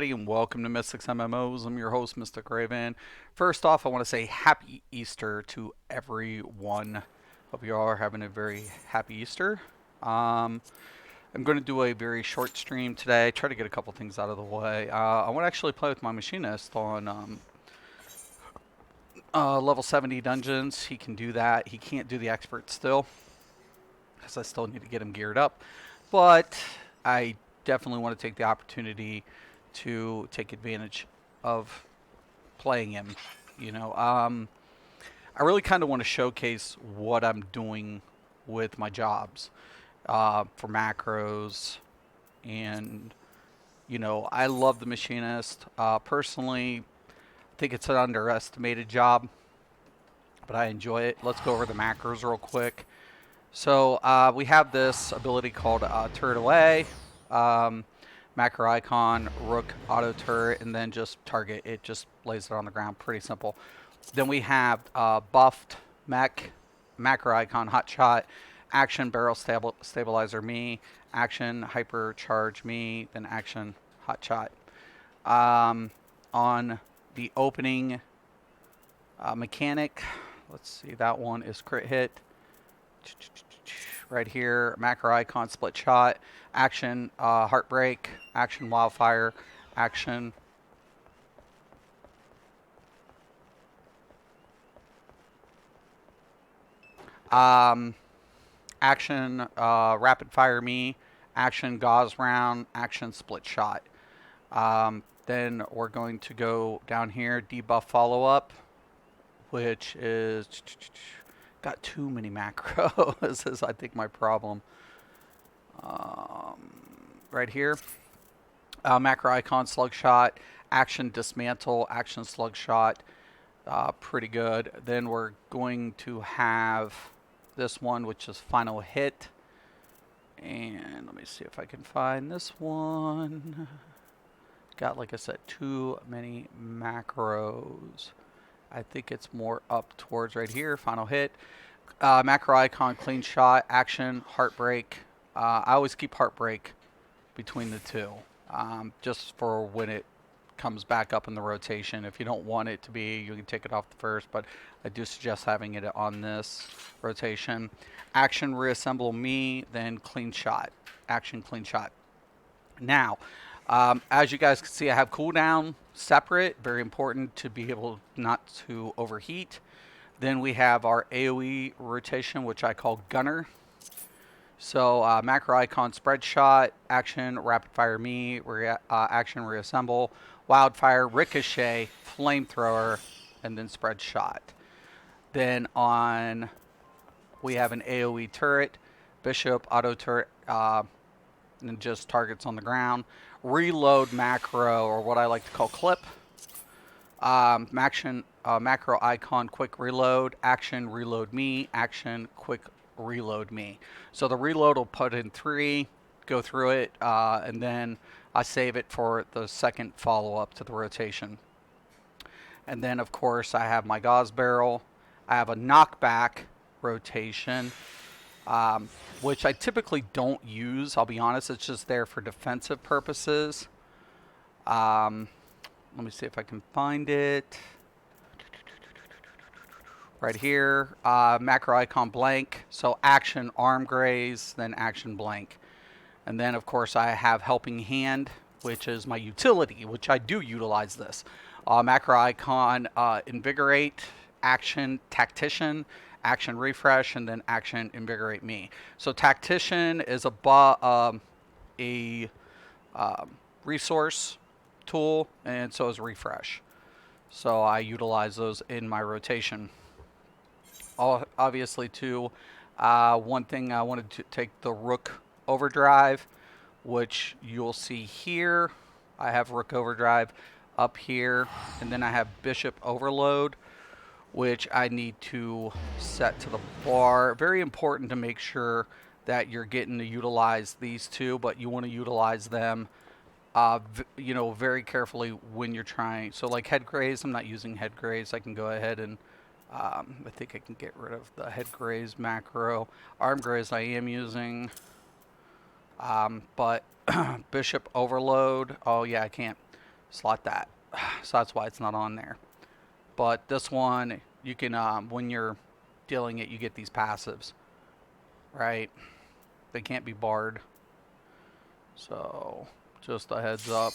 And welcome to Mystics MMOs. I'm your host, Mystic Raven. First off, I want to say happy Easter to everyone. Hope you all are having a very happy Easter. Um, I'm going to do a very short stream today. Try to get a couple things out of the way. I want to actually play with my machinist on level 70 dungeons. He can do that. He can't do the expert still, because I still need to get him geared up. But I definitely want to take the opportunity to take advantage of playing him. You know, I really kind of want to showcase what I'm doing with my jobs for macros, and I love the machinist. Personally, I think it's an underestimated job, but I enjoy it. Let's go over the macros real quick. So we have this ability called Turret Away, um, macro icon, rook, auto turret, and then just target. It just lays it on the ground. Pretty simple. Then we have buffed mech, macro icon, hot shot, action barrel stabilizer me, action hypercharge me, then action hot shot. On the opening mechanic, let's see, that one is crit hit. Right here, macro icon, split shot, action heartbreak, action wildfire, action um, action rapid fire me, action gauze round, action split shot. Then we're going to go down here, debuff follow up, which is got too many macros. This is, I think, my problem. Right here, macro icon slug shot, action dismantle, action slug shot. Pretty good. Then we're going to have this one, which is final hit. And let me see if I can find this one. Got, like I said, too many macros. I think it's more up towards right here. Final hit. Macro icon, clean shot, action, heartbreak. I always keep heartbreak between the two, just for when it comes back up in the rotation. If you don't want it to be, you can take it off the first, but I do suggest having it on this rotation. Action, reassemble me, then clean shot. Action, clean shot. Now, as you guys can see, I have cooldown separate. Very important to be able not to overheat. Then we have our AoE rotation, which I call Gunner. So macro icon, spread shot, action, rapid fire me, action, reassemble, wildfire, ricochet, flamethrower, and then spread shot. Then on, we have an AoE turret, bishop, auto turret, and just targets on the ground. Reload macro, or what I like to call clip. Action, macro icon, quick reload, action, reload me, action, quick reload me. So the reload will put in 3, go through it, and then I save it for the second follow-up to the rotation. And then, of course, I have my gauze barrel. I have a knockback rotation, which I typically don't use. I'll be honest, it's just there for defensive purposes. Let me see if I can find it. Right here, macro icon blank. So action arm graze, then action blank. And then, of course, I have helping hand, which is my utility, which I do utilize this. Macro icon invigorate, action tactician, action refresh, and then action invigorate me. So tactician is a resource tool, and so is refresh. So I utilize those in my rotation. Obviously, too, one thing I wanted to take the rook overdrive, which you'll see here. I have rook overdrive up here, and then I have bishop overload, which I need to set to the bar. Very important to make sure that you're getting to utilize these two, but you want to utilize them very carefully when you're trying. So like head graze, I'm not using head graze. I can go ahead and I think I can get rid of the head graze macro. Arm graze I am using. But bishop overload, oh yeah, I can't. Slot that. So that's why it's not on there. But this one, you can, when you're dealing it, you get these passives, right? They can't be barred. So just a heads up.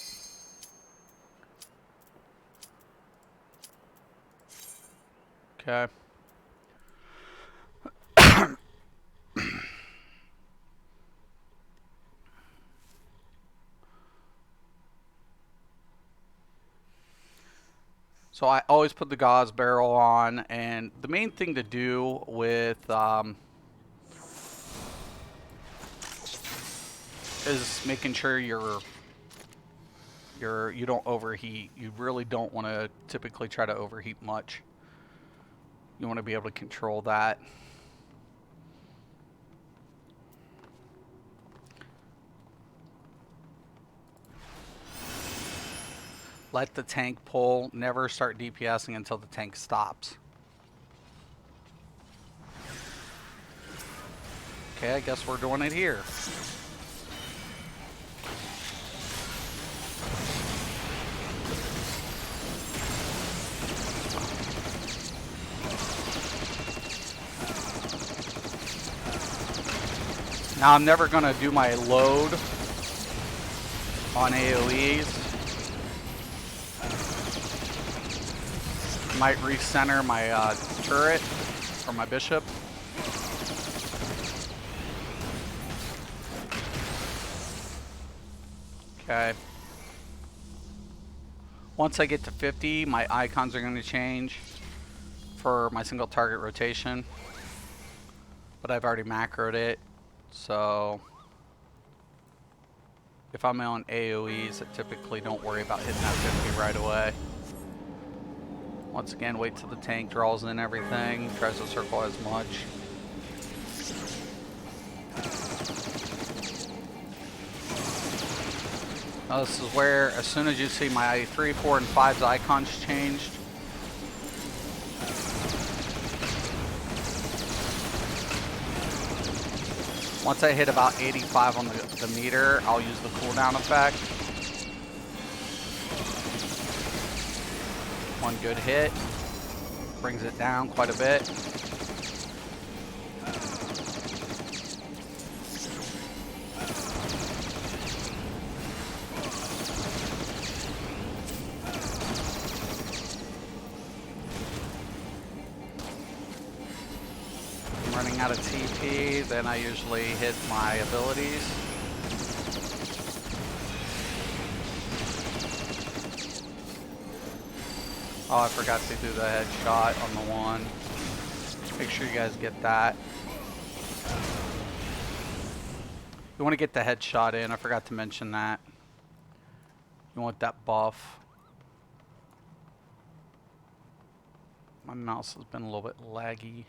Okay. So I always put the gauze barrel on, and the main thing to do with is making sure you don't overheat. You really don't want to typically try to overheat much. You want to be able to control that. Let the tank pull. Never start DPSing until the tank stops. Okay, I guess we're doing it here. Now I'm never going to do my load on AoEs. Might recenter my turret or my bishop. Okay. Once I get to 50, my icons are going to change for my single target rotation. But I've already macroed it. So if I'm on AoEs, I typically don't worry about hitting that 50 right away. Once again, wait till the tank draws in everything, tries to circle as much. Now this is where, as soon as you see my 3, 4, and 5's icons changed, once I hit about 85 on the meter, I'll use the cooldown effect. One good hit brings it down quite a bit. I'm running out of TP, then I usually hit my abilities. Oh, I forgot to do the headshot on the one. Make sure you guys get that. You want to get the headshot in. I forgot to mention that. You want that buff. My mouse has been a little bit laggy.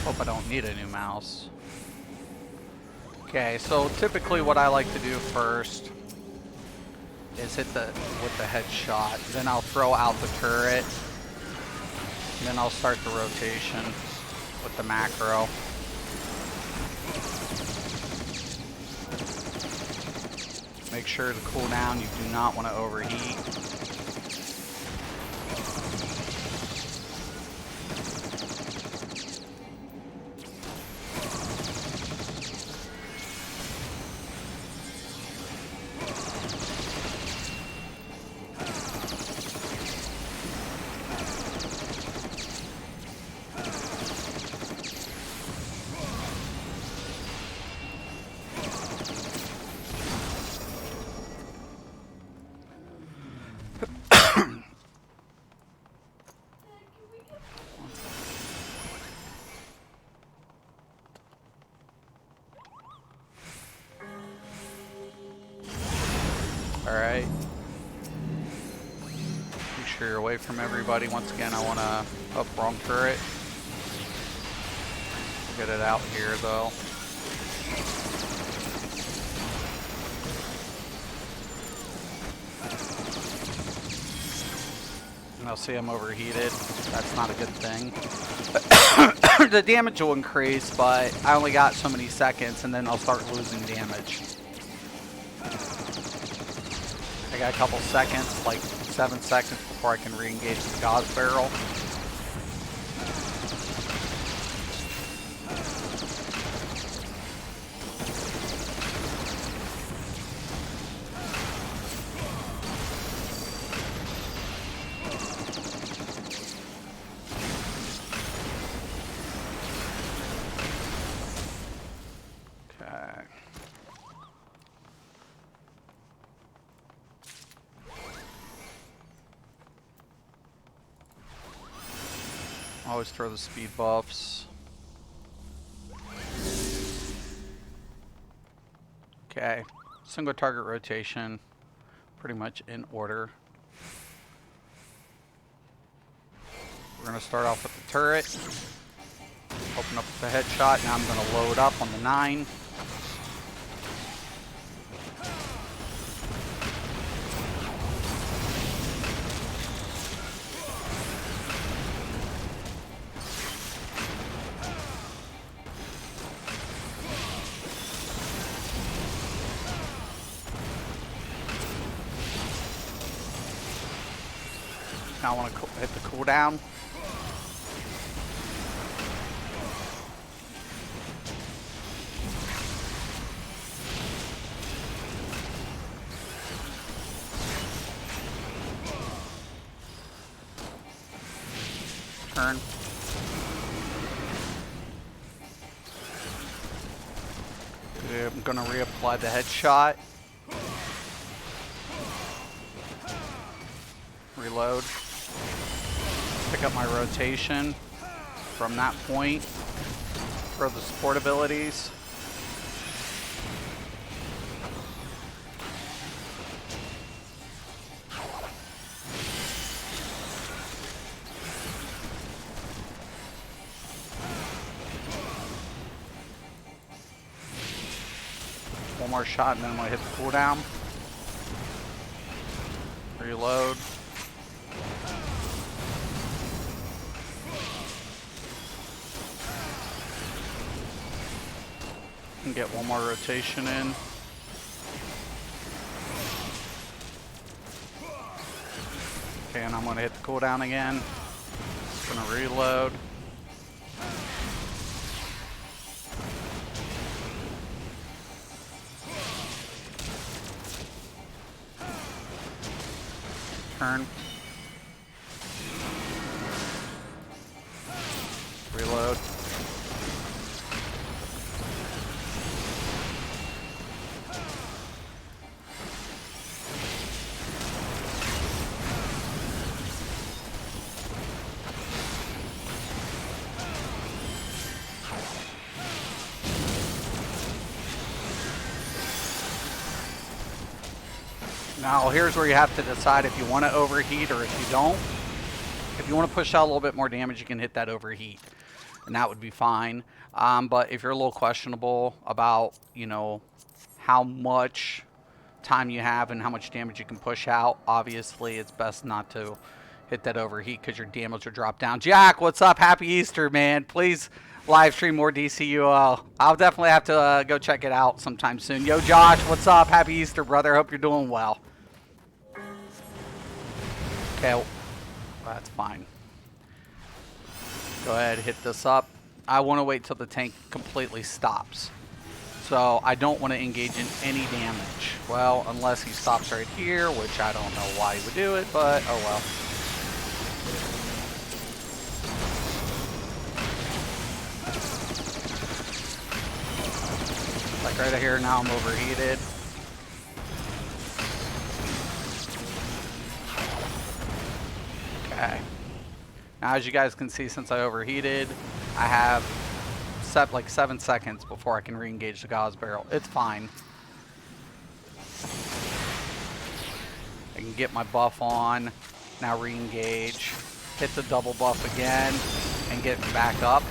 Hope I don't need a new mouse. Okay, so typically what I like to do first is hit with the headshot. Then I'll throw out the turret. And then I'll start the rotation with the macro. Make sure to cool down. You do not want to overheat. Alright. Make sure you're away from everybody. Once again, I want to up wrong turret. Get it out here though. And I'll see I'm overheated. That's not a good thing. The damage will increase, but I only got so many seconds and then I'll start losing damage. I got a couple seconds, like 7 seconds before I can re-engage the Gauss barrel. Always throw the speed buffs. Okay, single target rotation, pretty much in order. We're going to start off with the turret. Open up with the headshot. Now I'm going to load up on the 9. Now I want to hit the cooldown. Turn. Okay, I'm going to reapply the headshot. Reload. Pick up my rotation from that point for the support abilities. One more shot and then I'm going to hit the cooldown. Reload. And get one more rotation in. Okay, and I'm going to hit the cooldown again. Going to reload. Turn. Reload. Now here's where you have to decide if you want to overheat or if you don't. If you want to push out a little bit more damage, you can hit that overheat, and that would be fine. But if you're a little questionable about, you know, how much time you have and how much damage you can push out, obviously it's best not to hit that overheat because your damage will drop down. Jack, what's up? Happy Easter, man. Please live stream more DCUO. I'll definitely have to go check it out sometime soon. Yo, Josh, what's up? Happy Easter, brother. Hope you're doing well. Okay, well, that's fine. Go ahead, hit this up. I want to wait till the tank completely stops. So I don't want to engage in any damage. Well, unless he stops right here, which I don't know why he would do it, but oh well. Like right here, now I'm overheated. Okay. Now as you guys can see, since I overheated, I have set like 7 seconds before I can re-engage the Gauss barrel. It's fine. I can get my buff on, now re-engage, hit the double buff again, and get back up.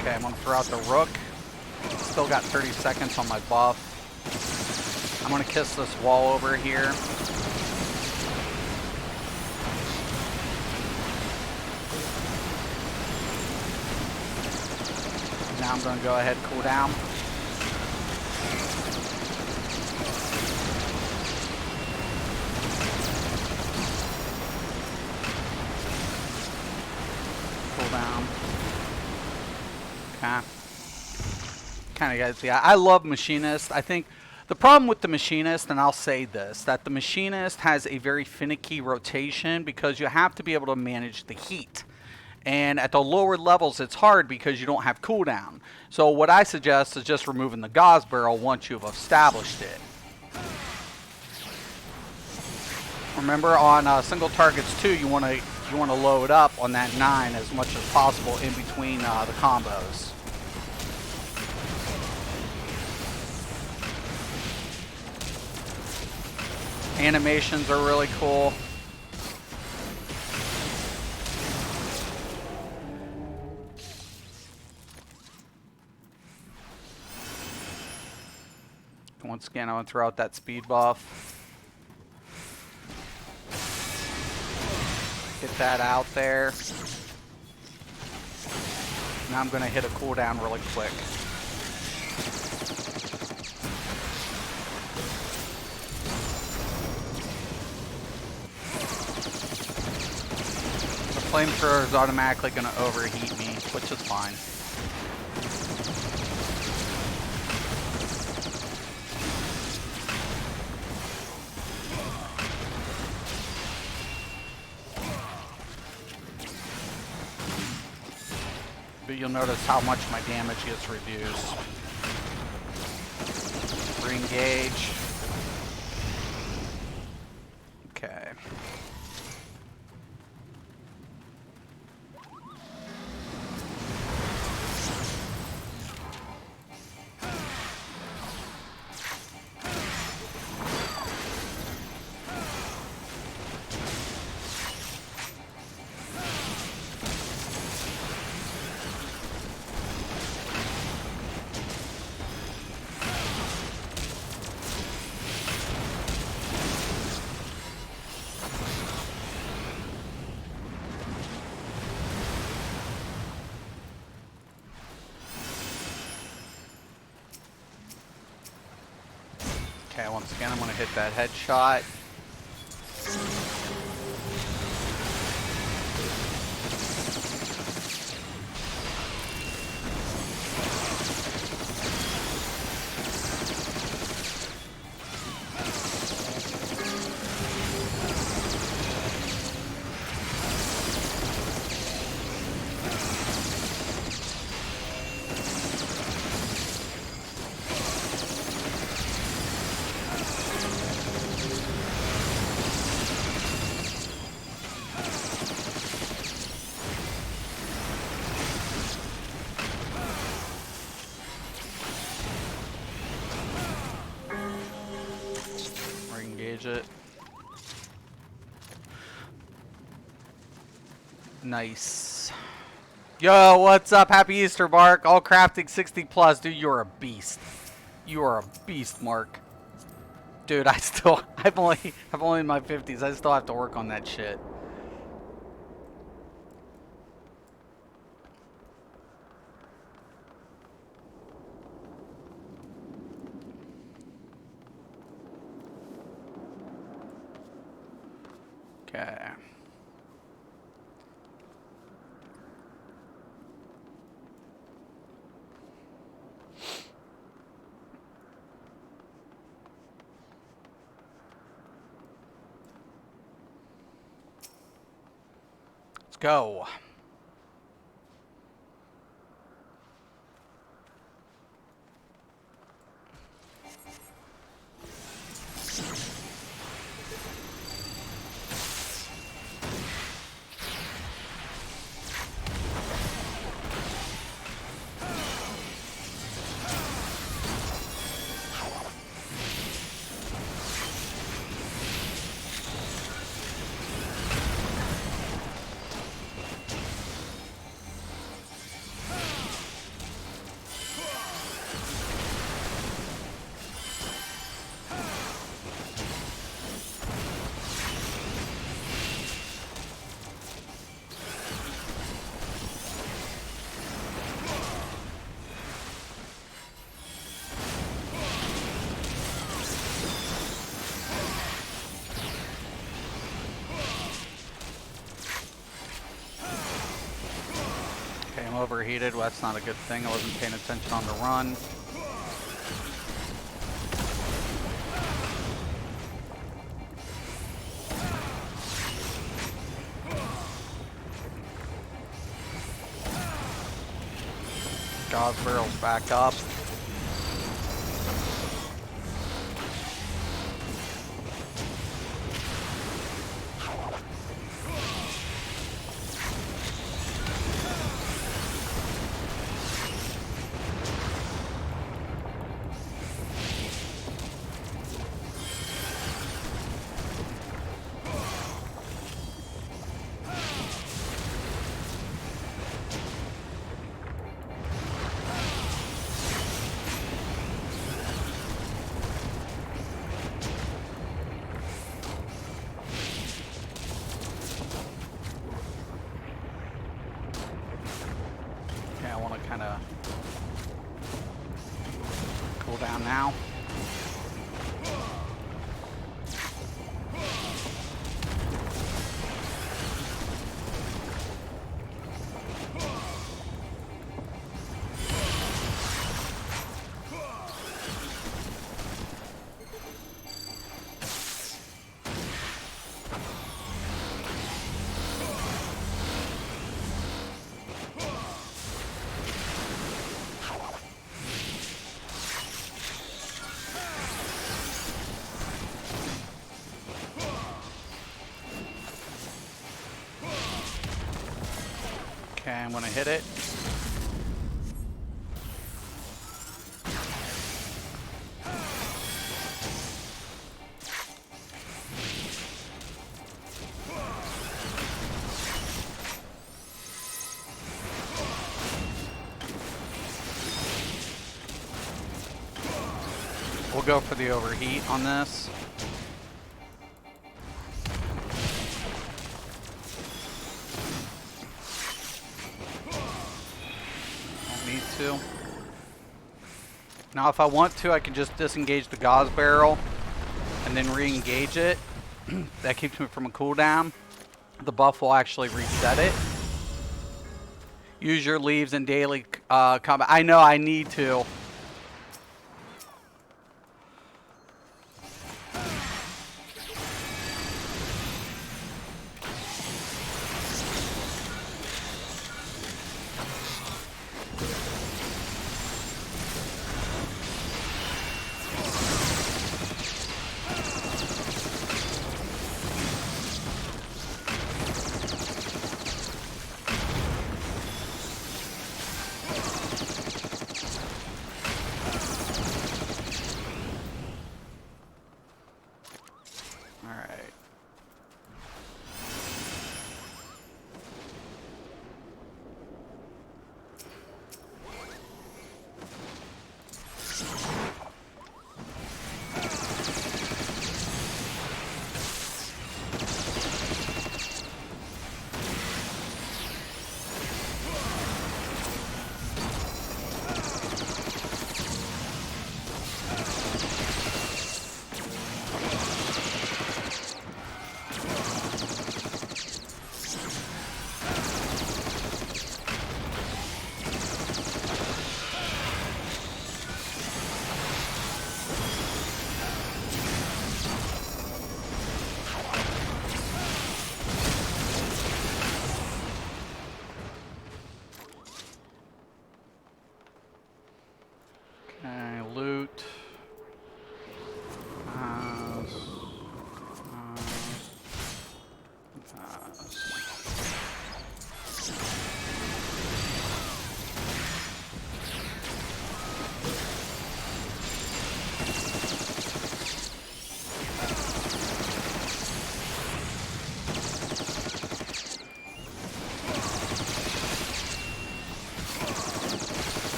Okay, I'm going to throw out the Rook. Still got 30 seconds on my buff. I'm gonna kiss this wall over here. Now I'm gonna go ahead and cool down. Cool down. Okay. Kind of guys, yeah, I love Machinist. I think the problem with the Machinist, and I'll say this, that the Machinist has a very finicky rotation because you have to be able to manage the heat. And at the lower levels, it's hard because you don't have cooldown. So what I suggest is just removing the gauze barrel once you've established it. Remember, on single targets too, you want to load up on that 9 as much as possible in between the combos. Animations are really cool. Once again, I'm going to throw out that speed buff. Get that out there. Now I'm going to hit a cooldown really quick. The flamethrower is automatically going to overheat me, which is fine. But you'll notice how much my damage gets reduced. Re-engage. Okay. Okay, once again, I'm going to hit that headshot. It. Nice. Yo, what's up? Happy Easter, Mark. All crafting 60 plus. Dude, you're a beast. You are a beast, Mark. Dude, I'm only in my 50s. I still have to work on that shit. Okay. Let's go. overheated. Well, that's not a good thing. I wasn't paying attention on the run. Gauze barrel's back up. I want to kind of cool down now. Okay, I'm gonna hit it. We'll go for the overheat on this. To. Now if I want to, I can just disengage the gauze barrel and then re-engage it. That keeps me from a cooldown. The buff will actually reset it. Use your leaves in daily combat. I know I need to.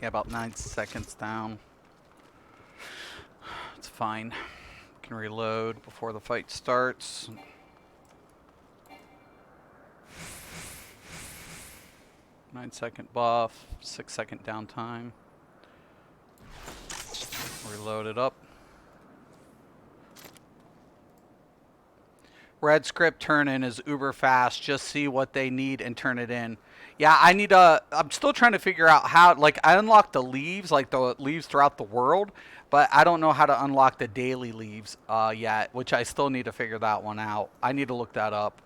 Yeah, about 9 seconds down. It's fine. Can reload before the fight starts. Nine-second buff, 6-second downtime. Reload it up. Red script turn in is uber fast. Just see what they need and turn it in. Yeah, I'm still trying to figure out how, like, I unlocked the leaves, like the leaves throughout the world, but I don't know how to unlock the daily leaves yet, which I still need to figure that one out. I need to look that up.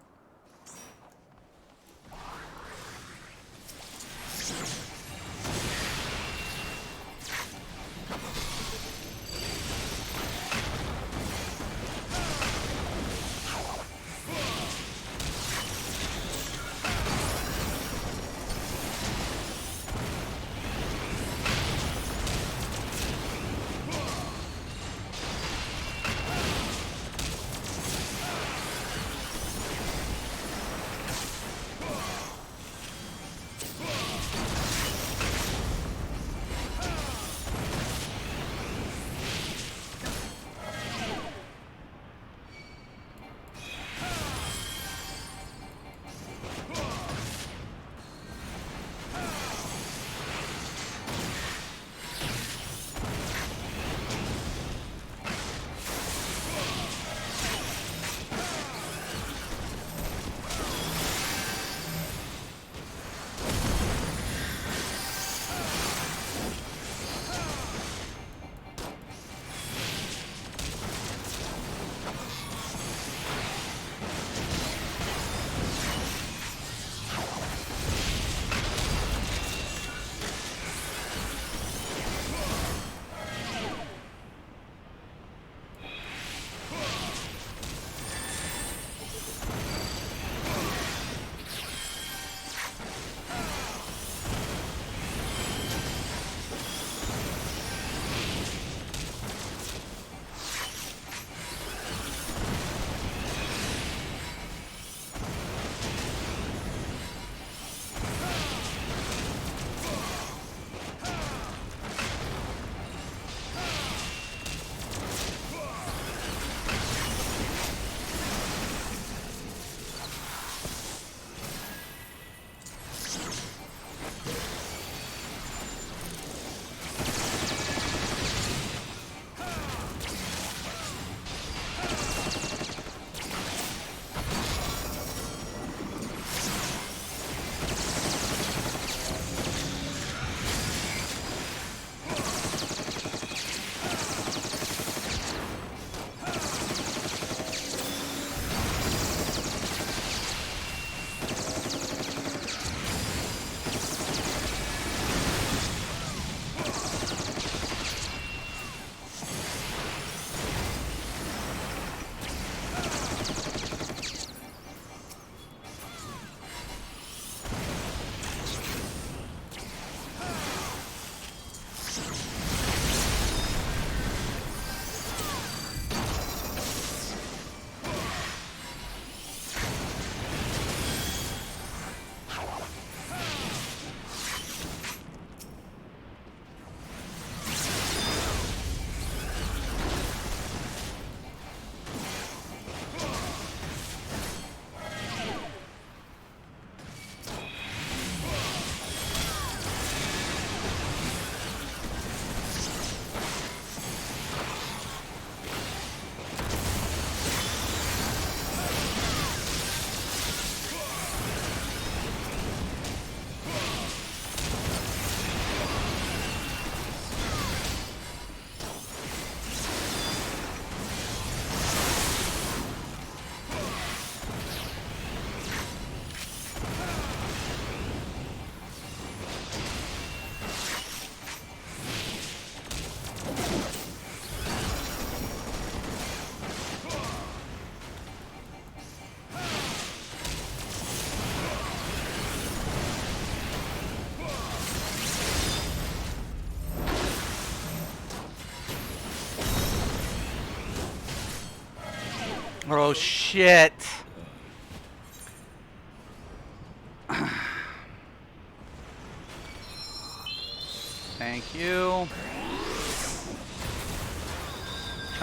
Oh shit.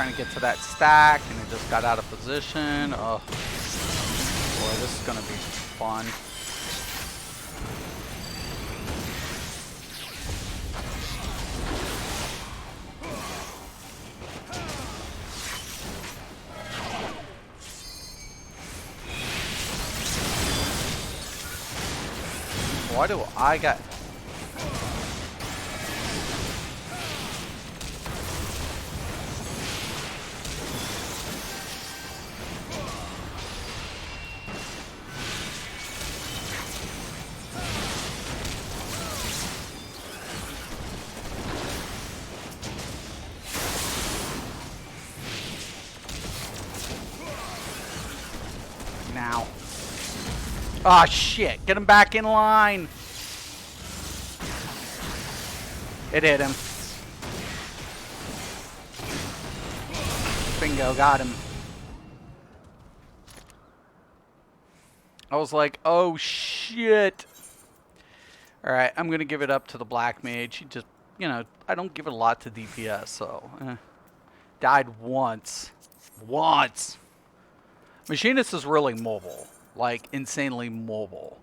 trying to get to that stack, and it just got out of position. Oh, boy, this is going to be fun. Why do I got... Now. Oh, shit. Get him back in line. It hit him. Bingo, got him. I was like, oh, shit. Alright, I'm going to give it up to the Black Mage. He just, you know, I don't give it a lot to DPS, so... Died once. Once! Machinist is really mobile. Like, insanely mobile.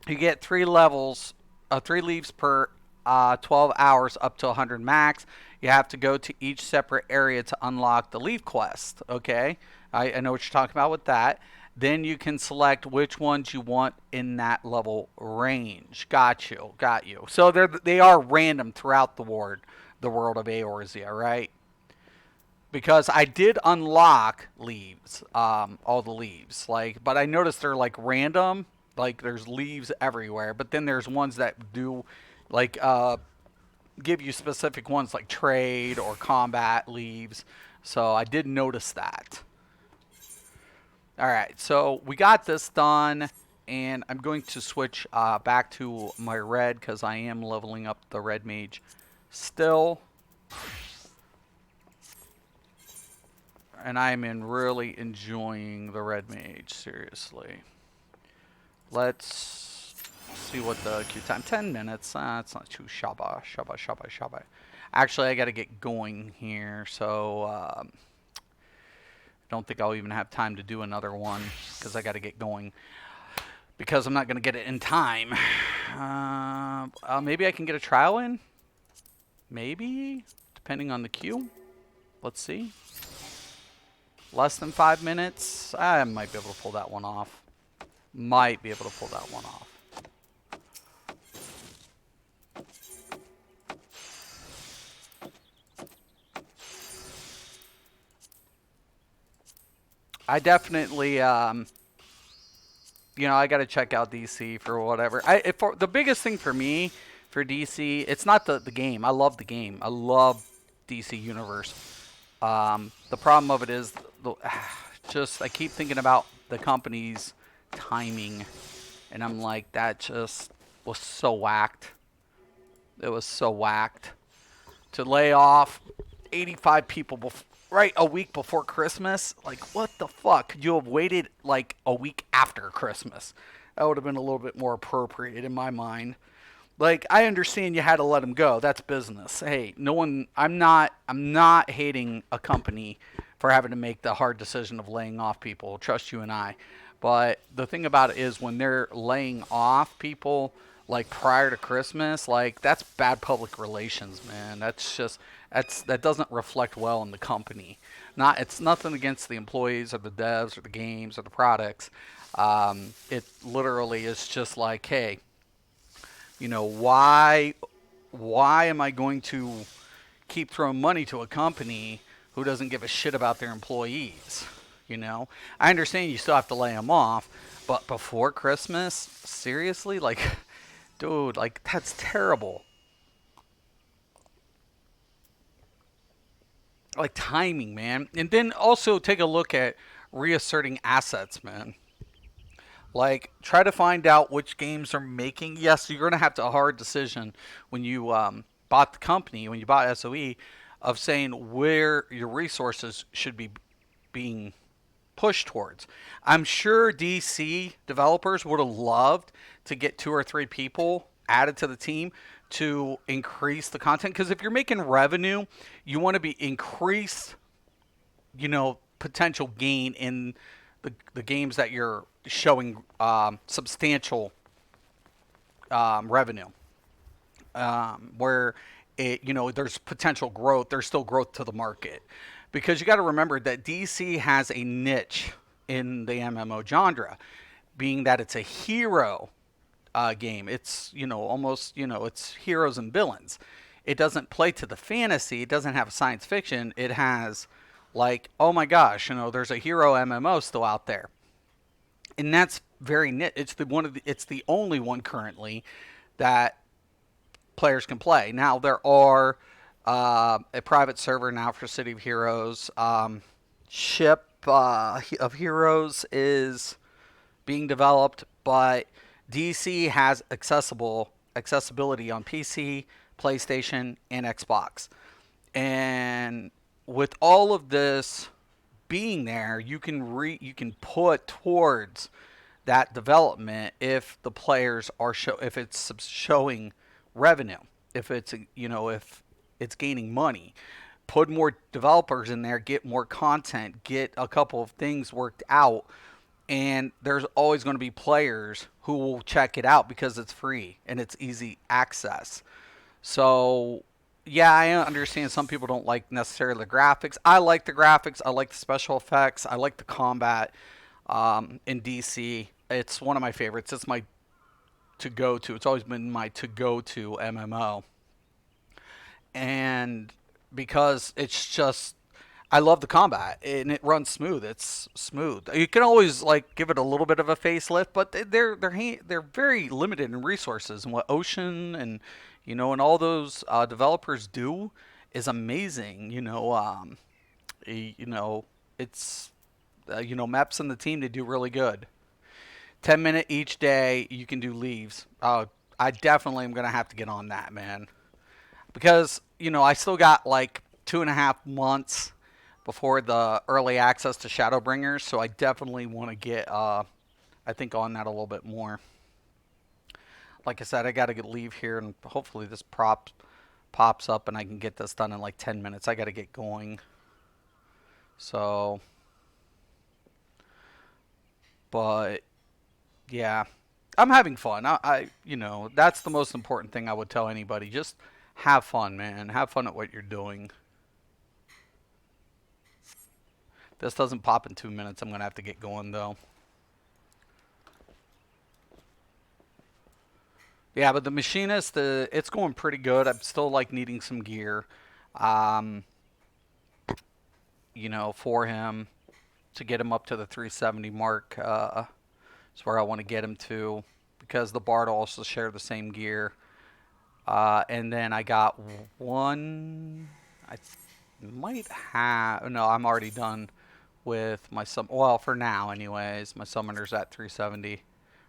You get 3 levels, 3 leaves per 12 hours up to 100 max. You have to go to each separate area to unlock the leaf quest. Okay? I know what you're talking about with that. Then you can select which ones you want in that level range. Got you. Got you. So they are random throughout the world of Eorzea, right? Because I did unlock leaves, all the leaves, like, but I noticed they're like random, like there's leaves everywhere. But then there's ones that do, like, give you specific ones like trade or combat leaves. So I did notice that. All right, so we got this done, and I'm going to switch back to my red because I am leveling up the red mage still. And I'm really enjoying the red mage, seriously. Let's see what the queue time. 10 minutes. It's not too shabba. Actually, I got to get going here, so I don't think I'll even have time to do another one because I got to get going. Because I'm not going to get it in time. Maybe I can get a trial in? Maybe? Depending on the queue. Let's see. Less than 5 minutes. I might be able to pull that one off. Might be able to pull that one off. I definitely, you know, I got to check out DC for whatever. The biggest thing for me, for DC, it's not the game. I love the game. I love DC Universe. The problem of it is, just I keep thinking about the company's timing, and I'm like, that just was so whacked. It was so whacked to lay off 85 people right a week before Christmas. Like, what the fuck? Could you have waited like a week after Christmas? That would have been a little bit more appropriate in my mind. Like, I understand you had to let him go. That's business. Hey, no one. I'm not hating a company for having to make the hard decision of laying off people. Trust you and I. But the thing about it is, when they're laying off people like prior to Christmas, like, that's bad public relations, man. That doesn't reflect well on the company. It's nothing against the employees or the devs or the games or the products. It literally is just like, hey, you know, why am I going to keep throwing money to a company who doesn't give a shit about their employees? You know, I understand you still have to lay them off, but before Christmas, seriously, like, dude, like, that's terrible. Like, timing, man. And then also take a look at reasserting assets, man. Like, try to find out which games are making. Yes, you're going to have to a hard decision when you bought the company, when you bought SOE, of saying where your resources should be being pushed towards. I'm sure DC developers would have loved to get 2 or 3 people added to the team to increase the content, because if you're making revenue, you want to be increased, potential gain in the games that you're showing substantial revenue, where there's potential growth. There's still growth to the market, because you got to remember that DC has a niche in the MMO genre, being that it's a hero game. It's almost it's heroes and villains. It doesn't play to the fantasy. It doesn't have science fiction. It has like, oh my gosh, there's a hero MMO still out there, and that's very niche. It's the only one currently that players can play. Now there are a private server now for City of Heroes. Ship of Heroes is being developed, but DC has accessibility on PC, PlayStation, and Xbox. And with all of this being there, you can put towards that development if the players are if it's showing revenue, if it's gaining money. Put more developers in there, get more content, get a couple of things worked out, and there's always going to be players who will check it out because it's free and it's easy access. So, yeah, I understand some people don't like necessarily the graphics. I like the graphics. I like the special effects. I like the combat in DC. It's one of my favorites. It's my to go to. It's always been my to go to MMO. And because it's just, I love the combat and it runs smooth. It's smooth. You can always like give it a little bit of a facelift, but they're very limited in resources. And what Ocean and all those developers do is amazing. It's Maps and the team, they do really good. 10-minute each day. You can do leaves. I definitely am gonna have to get on that, man, because I still got like 2.5 months before the early access to Shadowbringers, so I definitely want to get I think on that a little bit more. Like I said, I got to leave here, and hopefully this pops up and I can get this done in like 10 minutes. I got to get going. So, but yeah, I'm having fun. That's the most important thing I would tell anybody. Just have fun, man. Have fun at what you're doing. This doesn't pop in 2 minutes. I'm going to have to get going, though. Yeah, but the Machinist, it's going pretty good. I'm still, like, needing some gear, um, for him to get him up to the 370 mark. Is where I want to get him to, because the Bard also share the same gear. And then I got one. I might have. No, I'm already done with my well, for now anyways. My summoner's at 370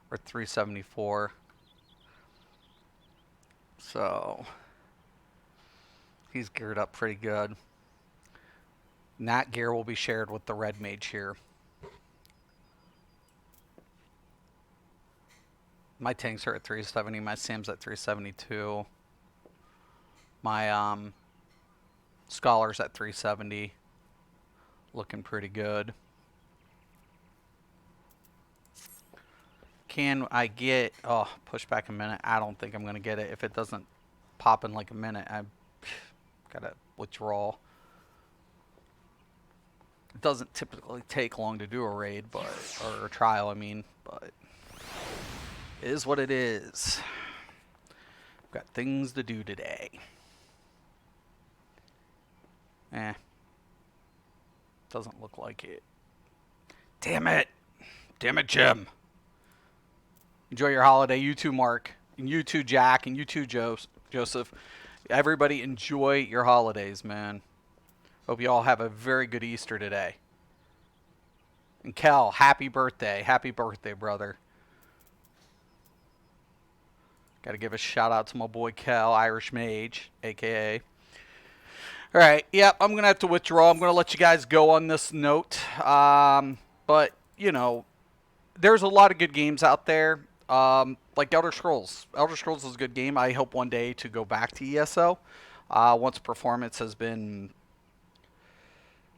or 374. So he's geared up pretty good. And that gear will be shared with the red mage here. My tanks are at 370. My Sam's at 372. My Scholar's at 370. Looking pretty good. Can I get... Oh, push back a minute. I don't think I'm going to get it. If it doesn't pop in like a minute, I got to withdraw. It doesn't typically take long to do a raid, or a trial, I mean, but it is what it is. I've got things to do today. Doesn't look like it. Damn it. Damn it, Jim. Enjoy your holiday. You too, Mark. And you too, Jack. And you too, Joseph. Everybody enjoy your holidays, man. Hope you all have a very good Easter today. And Kel, happy birthday. Happy birthday, brother. Got to give a shout out to my boy Kel, Irish Mage, a.k.a. All right, yep, I'm going to have to withdraw. I'm going to let you guys go on this note. But, there's a lot of good games out there. like Elder Scrolls. Elder Scrolls is a good game. I hope one day to go back to ESO once performance has been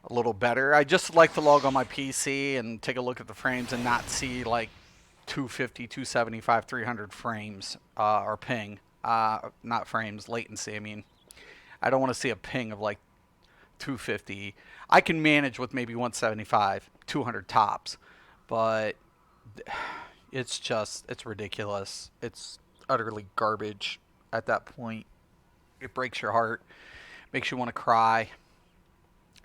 a little better. I just like to log on my PC and take a look at the frames and not see like 250, 275, 300 frames or ping. Not frames, latency. I mean, I don't want to see a ping of like 250. I can manage with maybe 175, 200 tops, but it's ridiculous. It's utterly garbage at that point. It breaks your heart, makes you want to cry.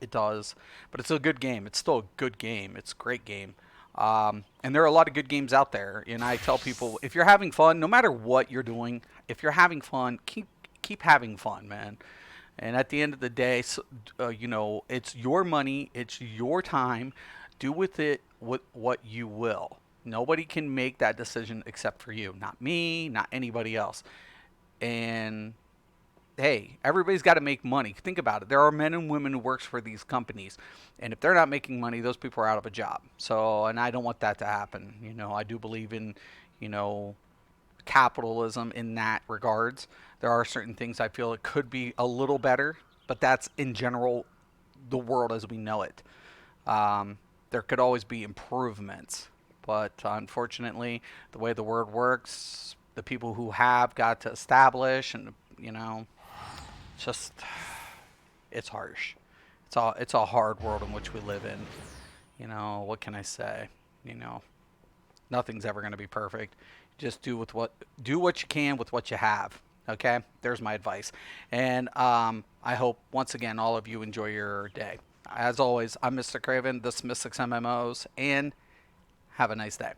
It does, but it's a good game. It's still a good game. It's a great game. And there are a lot of good games out there. And I tell people, if you're having fun, no matter what you're doing, if you're having fun, keep having fun, man. And at the end of the day, it's your money, it's your time. Do with it what you will. Nobody can make that decision except for you. Not me, not anybody else. And hey, everybody's got to make money. Think about it. There are men and women who works for these companies, and if they're not making money, those people are out of a job. So, and I don't want that to happen. I do believe in, you know, capitalism in that regards. There are certain things I feel it could be a little better, but that's in general the world as we know it. There could always be improvements, but unfortunately, the way the world works, the people who have got to establish, and just it's harsh. It's a hard world in which we live in. What can I say? You know, Nothing's ever going to be perfect. Just do what you can with what you have. Okay, there's my advice. And I hope once again all of you enjoy your day. As always, I'm Mr. Craven, this is Mystics MMOs, and have a nice day.